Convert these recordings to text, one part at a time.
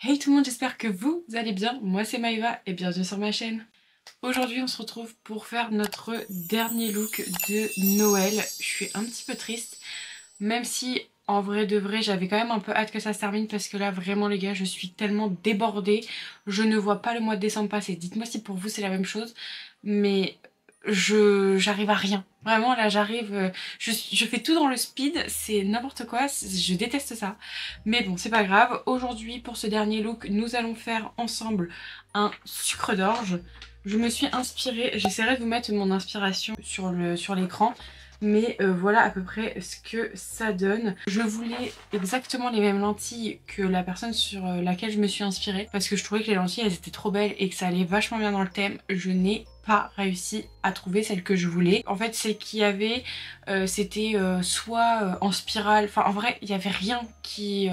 Hey tout le monde, j'espère que vous allez bien. Moi c'est Maïva et bienvenue sur ma chaîne. Aujourd'hui on se retrouve pour faire notre dernier look de Noël. Je suis un petit peu triste, même si en vrai de vrai j'avais quand même un peu hâte que ça se termine parce que là vraiment les gars je suis tellement débordée. Je ne vois pas le mois de décembre passer. Dites-moi si pour vous c'est la même chose, mais j'arrive à rien. Vraiment là j'arrive, je fais tout dans le speed, c'est n'importe quoi, je déteste ça. Mais bon c'est pas grave, aujourd'hui pour ce dernier look nous allons faire ensemble un sucre d'orge. Je me suis inspirée, j'essaierai de vous mettre mon inspiration sur l'écran. Mais voilà à peu près ce que ça donne. Je voulais exactement les mêmes lentilles que la personne sur laquelle je me suis inspirée. Parce que je trouvais que les lentilles elles étaient trop belles et que ça allait vachement bien dans le thème. Je n'ai pas réussi à trouver celle que je voulais. En fait celle qu'il y avait c'était soit en spirale. Enfin en vrai il n'y avait rien qui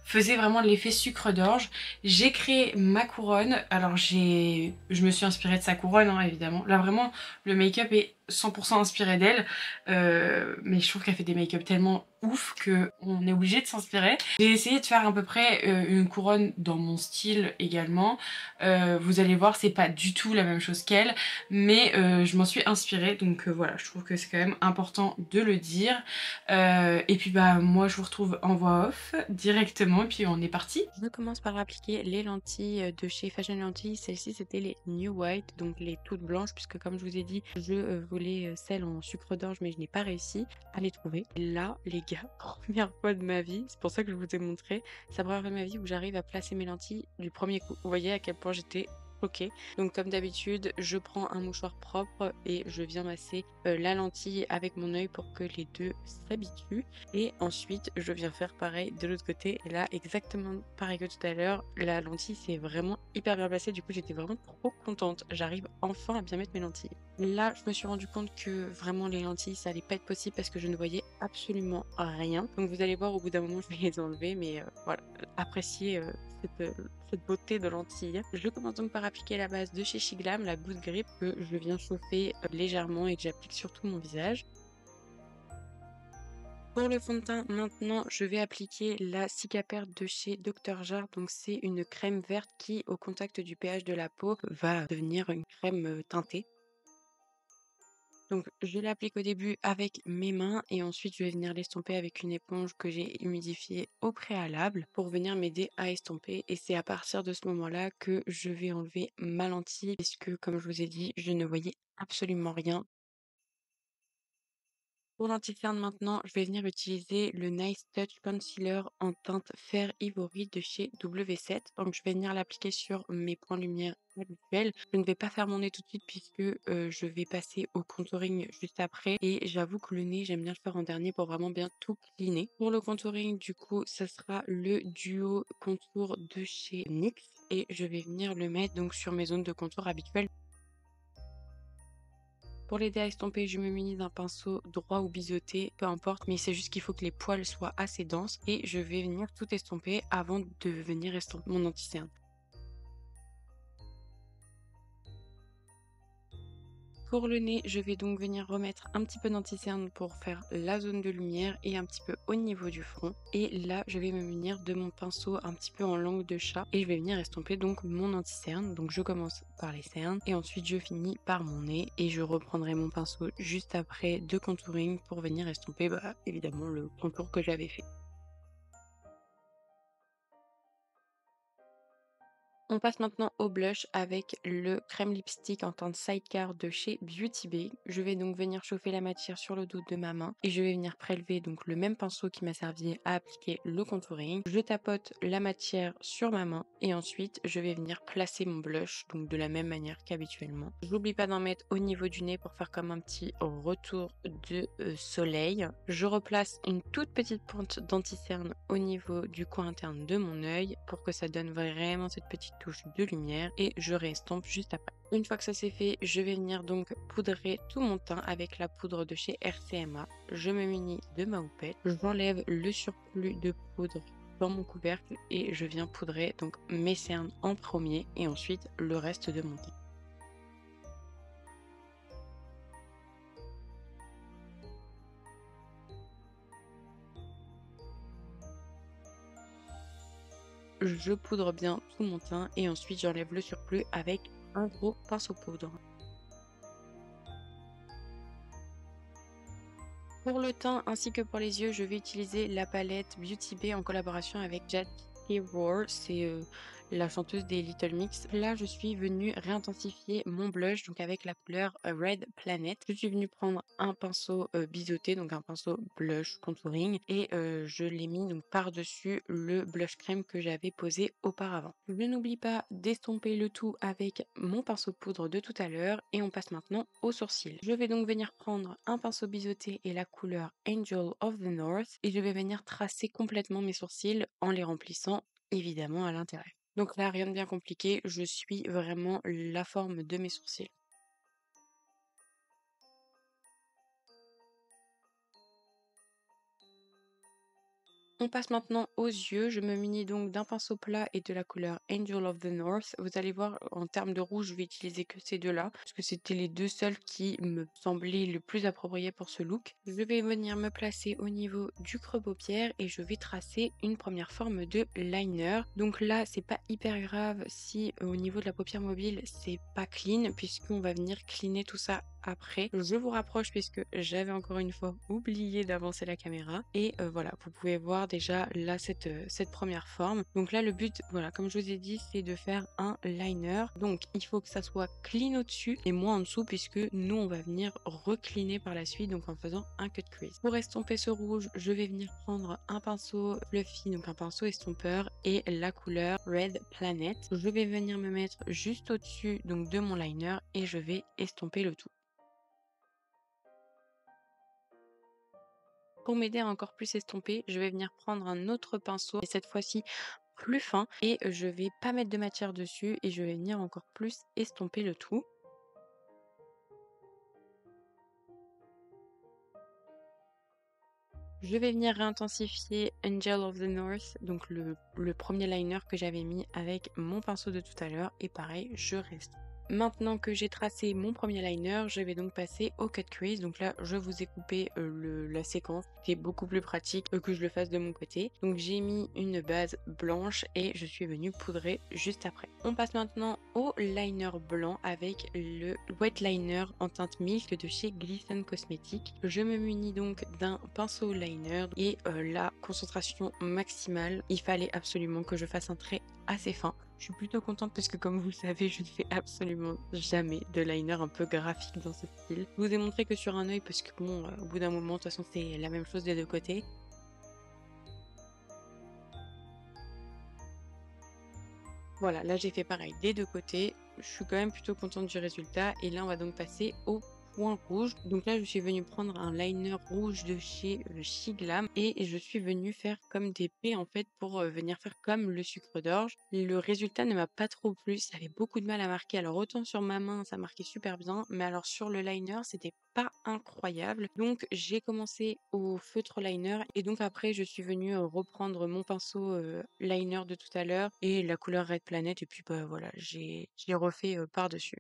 faisait vraiment l'effet sucre d'orge. J'ai créé ma couronne. Alors je me suis inspirée de sa couronne hein, évidemment. Là vraiment le make-up est 100% inspiré d'elle. Mais je trouve qu'elle fait des make-up tellement ouf qu'on est obligé de s'inspirer. J'ai essayé de faire à peu près une couronne dans mon style également. Vous allez voir, c'est pas du tout la même chose qu'elle, mais je m'en suis inspirée. Donc voilà, je trouve que c'est quand même important de le dire. Et puis bah moi je vous retrouve en voix off directement et puis on est parti. Je commence par appliquer les lentilles de chez Fashion Lentilles. Celles-ci, c'était les New White, donc les toutes blanches, puisque comme je vous ai dit, je voulais celles en sucre d'orge, mais je n'ai pas réussi à les trouver. Et là, les gars, première fois de ma vie, c'est pour ça que je vous ai montré, c'est la première fois de ma vie où j'arrive à placer mes lentilles du premier coup. Vous voyez à quel point j'étais choquée. Donc comme d'habitude, je prends un mouchoir propre et je viens masser la lentille avec mon œil pour que les deux s'habituent. Et ensuite, je viens faire pareil de l'autre côté. Et là, exactement pareil que tout à l'heure, la lentille s'est vraiment hyper bien placée. Du coup, j'étais vraiment trop contente. J'arrive enfin à bien mettre mes lentilles. Là, je me suis rendu compte que vraiment les lentilles, ça allait pas être possible parce que je ne voyais absolument rien. Donc vous allez voir, au bout d'un moment, je vais les enlever. Mais voilà, appréciez cette beauté de lentilles. Je commence donc par appliquer la base de chez Shiglam, la Good Grip, que je viens chauffer légèrement et que j'applique sur tout mon visage. Pour le fond de teint, maintenant, je vais appliquer la Cicapair de chez Dr. Jart. Donc, c'est une crème verte qui, au contact du pH de la peau, va devenir une crème teintée. Donc, je l'applique au début avec mes mains et ensuite, je vais venir l'estomper avec une éponge que j'ai humidifiée au préalable pour venir m'aider à estomper. Et c'est à partir de ce moment-là que je vais enlever ma lentille puisque, comme je vous ai dit, je ne voyais absolument rien. Pour l'anti-cerne maintenant, je vais venir utiliser le Nice Touch Concealer en teinte fer ivory de chez W7. Donc je vais venir l'appliquer sur mes points lumière habituels. Je ne vais pas faire mon nez tout de suite puisque je vais passer au contouring juste après. Et j'avoue que le nez, j'aime bien le faire en dernier pour vraiment bien tout cleaner. Pour le contouring, du coup, ça sera le duo contour de chez NYX. Et je vais venir le mettre donc sur mes zones de contour habituelles. Pour l'aider à estomper, je me munis d'un pinceau droit ou biseauté, peu importe, mais c'est juste qu'il faut que les poils soient assez denses et je vais venir tout estomper avant de venir estomper mon anti-cerne. Pour le nez, je vais donc venir remettre un petit peu d'anti-cerne pour faire la zone de lumière et un petit peu au niveau du front. Et là, je vais me munir de mon pinceau un petit peu en langue de chat et je vais venir estomper donc mon anti-cerne. Donc je commence par les cernes et ensuite je finis par mon nez et je reprendrai mon pinceau juste après de contouring pour venir estomper évidemment le contour que j'avais fait. On passe maintenant au blush avec le crème lipstick en teinte Sidecar de chez Beauty Bay. Je vais donc venir chauffer la matière sur le dos de ma main et je vais venir prélever donc le même pinceau qui m'a servi à appliquer le contouring. Je tapote la matière sur ma main et ensuite je vais venir placer mon blush donc de la même manière qu'habituellement. Je n'oublie pas d'en mettre au niveau du nez pour faire comme un petit retour de soleil. Je replace une toute petite pointe d'anti-cerne au niveau du coin interne de mon œil pour que ça donne vraiment cette petite touche de lumière et je réestompe juste après. Une fois que ça c'est fait, je vais venir donc poudrer tout mon teint avec la poudre de chez RCMA. Je me munis de ma houppette, j'enlève le surplus de poudre dans mon couvercle et je viens poudrer donc mes cernes en premier et ensuite le reste de mon teint. je poudre bien tout mon teint et ensuite j'enlève le surplus avec un gros pinceau poudre. Pour le teint ainsi que pour les yeux, je vais utiliser la palette Beauty Bay en collaboration avec Jackie Roar, c'est la chanteuse des Little Mix. Là, je suis venue réintensifier mon blush, donc avec la couleur Red Planet. Je suis venue prendre un pinceau biseauté, donc un pinceau blush contouring, et je l'ai mis donc par-dessus le blush crème que j'avais posé auparavant. Je n'oublie pas d'estomper le tout avec mon pinceau poudre de tout à l'heure, et on passe maintenant aux sourcils. Je vais donc venir prendre un pinceau biseauté et la couleur Angel of the North, et je vais venir tracer complètement mes sourcils en les remplissant évidemment à l'intérieur. Donc là, rien de bien compliqué, je suis vraiment la forme de mes sourcils. On passe maintenant aux yeux. Je me munis donc d'un pinceau plat et de la couleur Angel of the North. Vous allez voir, en termes de rouge, je vais utiliser que ces deux-là, parce que c'était les deux seuls qui me semblaient le plus appropriés pour ce look. Je vais venir me placer au niveau du creux paupière et je vais tracer une première forme de liner. Donc là, c'est pas hyper grave si au niveau de la paupière mobile, c'est pas clean, puisqu'on va venir cleaner tout ça après. Je vous rapproche puisque j'avais encore une fois oublié d'avancer la caméra et voilà, vous pouvez voir déjà là cette première forme. Donc là le but, voilà, comme je vous ai dit, c'est de faire un liner. Donc il faut que ça soit clean au-dessus et moins en dessous, puisque nous on va venir recliner par la suite, donc en faisant un cut crease. Pour estomper ce rouge, je vais venir prendre un pinceau fluffy, donc un pinceau estompeur, et la couleur Red Planet. Je vais venir me mettre juste au-dessus donc de mon liner et je vais estomper le tout. Pour m'aider à encore plus estomper, je vais venir prendre un autre pinceau, et cette fois-ci plus fin, et je vais pas mettre de matière dessus et je vais venir encore plus estomper le tout. Je vais venir réintensifier Angel of the North, donc le premier liner que j'avais mis avec mon pinceau de tout à l'heure, et pareil, je reste. Maintenant que j'ai tracé mon premier liner, je vais donc passer au cut crease. Donc là, je vous ai coupé la séquence, qui est beaucoup plus pratique que je le fasse de mon côté. Donc j'ai mis une base blanche et je suis venue poudrer juste après. On passe maintenant au liner blanc avec le wet liner en teinte milk de chez Glisten Cosmetics. Je me munis donc d'un pinceau liner et la concentration maximale. Il fallait absolument que je fasse un trait assez fin. Je suis plutôt contente parce que, comme vous le savez, je ne fais absolument jamais de liner un peu graphique dans ce style. Je vous ai montré que sur un œil parce que bon, au bout d'un moment, de toute façon, c'est la même chose des deux côtés. Voilà, là j'ai fait pareil des deux côtés. Je suis quand même plutôt contente du résultat. Et là, on va donc passer au point rouge. Donc là, je suis venue prendre un liner rouge de chez Shiglam et je suis venue faire comme des P en fait pour venir faire comme le sucre d'orge. Le résultat ne m'a pas trop plu, ça avait beaucoup de mal à marquer. Alors autant sur ma main, ça marquait super bien, mais alors sur le liner, c'était pas incroyable. Donc j'ai commencé au feutre liner et donc après je suis venue reprendre mon pinceau liner de tout à l'heure et la couleur Red Planet, et puis bah voilà, j'ai refait par-dessus.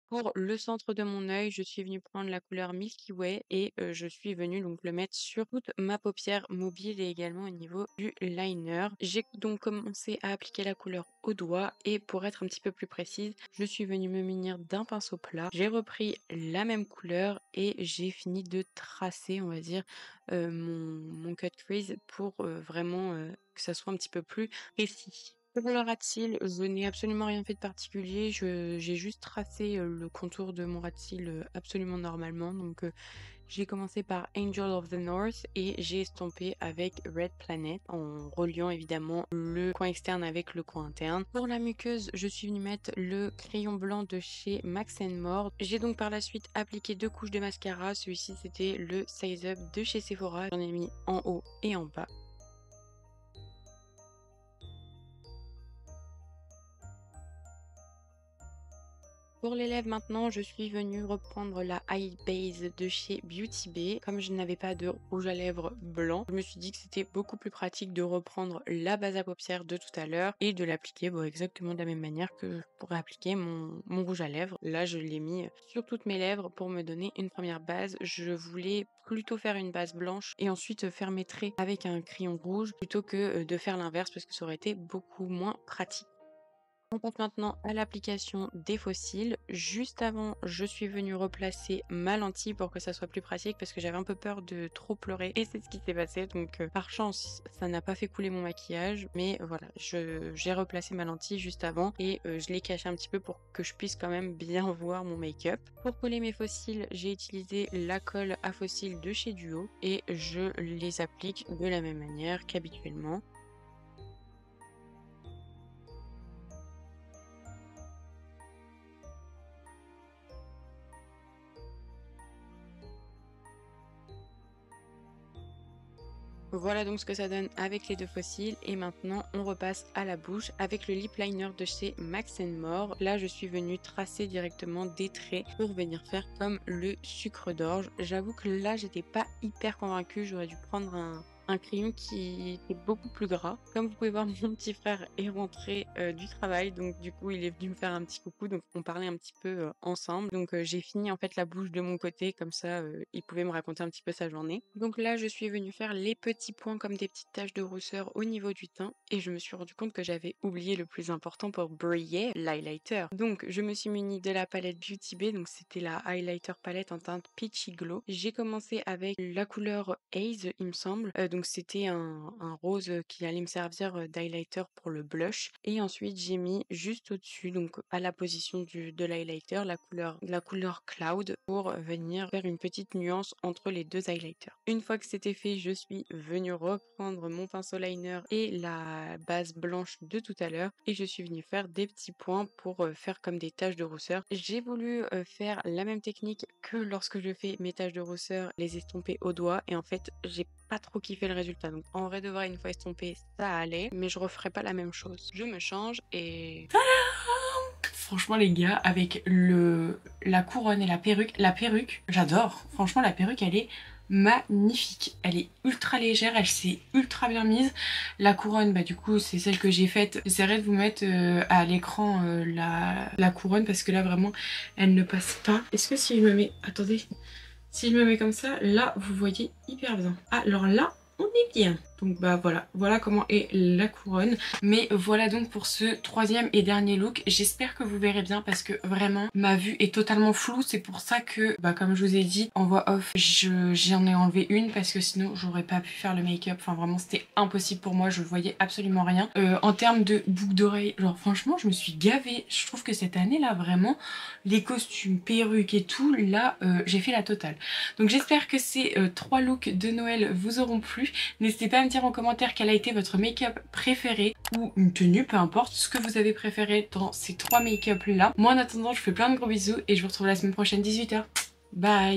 Pour le centre de mon œil, je suis venue prendre la couleur Milky Way et je suis venue donc le mettre sur toute ma paupière mobile et également au niveau du liner. J'ai donc commencé à appliquer la couleur au doigt et pour être un petit peu plus précise, je suis venue me munir d'un pinceau plat. J'ai repris la même couleur et j'ai fini de tracer, on va dire, mon cut crease pour vraiment que ça soit un petit peu plus précis. Pour le rat-cils, je n'ai absolument rien fait de particulier. J'ai juste tracé le contour de mon rat-cils absolument normalement. Donc j'ai commencé par Angel of the North et j'ai estompé avec Red Planet en reliant évidemment le coin externe avec le coin interne. Pour la muqueuse, je suis venue mettre le crayon blanc de chez Max More. J'ai donc par la suite appliqué 2 couches de mascara. Celui-ci c'était le Size Up de chez Sephora. J'en ai mis en haut et en bas. Pour les lèvres maintenant, je suis venue reprendre la Eye Base de chez Beauty Bay. Comme je n'avais pas de rouge à lèvres blanc, je me suis dit que c'était beaucoup plus pratique de reprendre la base à paupières de tout à l'heure et de l'appliquer exactement de la même manière que je pourrais appliquer mon rouge à lèvres. Là, je l'ai mis sur toutes mes lèvres pour me donner une première base. Je voulais plutôt faire une base blanche et ensuite faire mes traits avec un crayon rouge plutôt que de faire l'inverse parce que ça aurait été beaucoup moins pratique. On passe maintenant à l'application des faux cils. Juste avant, je suis venue replacer ma lentille pour que ça soit plus pratique parce que j'avais un peu peur de trop pleurer et c'est ce qui s'est passé. Donc par chance, ça n'a pas fait couler mon maquillage, mais voilà, j'ai replacé ma lentille juste avant et je l'ai cachée un petit peu pour que je puisse quand même bien voir mon make-up. Pour coller mes faux cils, j'ai utilisé la colle à faux cils de chez Duo et je les applique de la même manière qu'habituellement. Voilà donc ce que ça donne avec les deux faux cils et maintenant on repasse à la bouche avec le lip liner de chez Max More. Là je suis venue tracer directement des traits pour venir faire comme le sucre d'orge. J'avoue que là j'étais pas hyper convaincue, j'aurais dû prendre un crayon qui est beaucoup plus gras. Comme vous pouvez voir, mon petit frère est rentré du travail, donc du coup il est venu me faire un petit coucou, donc on parlait un petit peu ensemble. Donc j'ai fini en fait la bouche de mon côté, comme ça il pouvait me raconter un petit peu sa journée. Donc là je suis venue faire les petits points comme des petites taches de rousseur au niveau du teint et je me suis rendu compte que j'avais oublié le plus important pour briller, l'highlighter. Donc je me suis munie de la palette Beauty Bay, donc c'était la highlighter palette en teinte Peachy Glow. J'ai commencé avec la couleur Haze il me semble, donc c'était un rose qui allait me servir d'highlighter pour le blush et ensuite j'ai mis juste au-dessus, donc à la position de l'highlighter, la couleur Cloud pour venir faire une petite nuance entre les deux highlighters. Une fois que c'était fait, je suis venue reprendre mon pinceau liner et la base blanche de tout à l'heure et je suis venue faire des petits points pour faire comme des taches de rousseur. J'ai voulu faire la même technique que lorsque je fais mes taches de rousseur, les estomper au doigt et en fait j'ai pas trop kiffé le résultat. Donc en vrai de vrai, une fois estompé, ça allait, mais je referai pas la même chose. Je me change et... Franchement les gars, avec la couronne et la perruque, j'adore. Franchement la perruque elle est magnifique. Elle est ultra légère, elle s'est ultra bien mise. La couronne, du coup c'est celle que j'ai faite. J'essaierai de vous mettre à l'écran la couronne parce que là vraiment elle ne passe pas. Est-ce que si je me mets... Attendez. Si je me mets comme ça, là vous voyez hyper bien. Alors là on est bien. Donc voilà comment est la couronne. Mais voilà donc pour ce troisième et dernier look. J'espère que vous verrez bien parce que vraiment ma vue est totalement floue. C'est pour ça que comme je vous ai dit en voix off, j'en ai enlevé une parce que sinon j'aurais pas pu faire le make-up. Enfin vraiment c'était impossible pour moi, je voyais absolument rien. En termes de boucle d'oreille, genre franchement je me suis gavée. Je trouve que cette année là vraiment les costumes, perruques et tout, là j'ai fait la totale. Donc j'espère que ces 3 looks de Noël vous auront plu. N'hésitez pas à me dire en commentaire quel a été votre make-up préféré ou une tenue, peu importe ce que vous avez préféré dans ces 3 make-up là. Moi en attendant je vous fais plein de gros bisous et je vous retrouve la semaine prochaine 18h. Bye.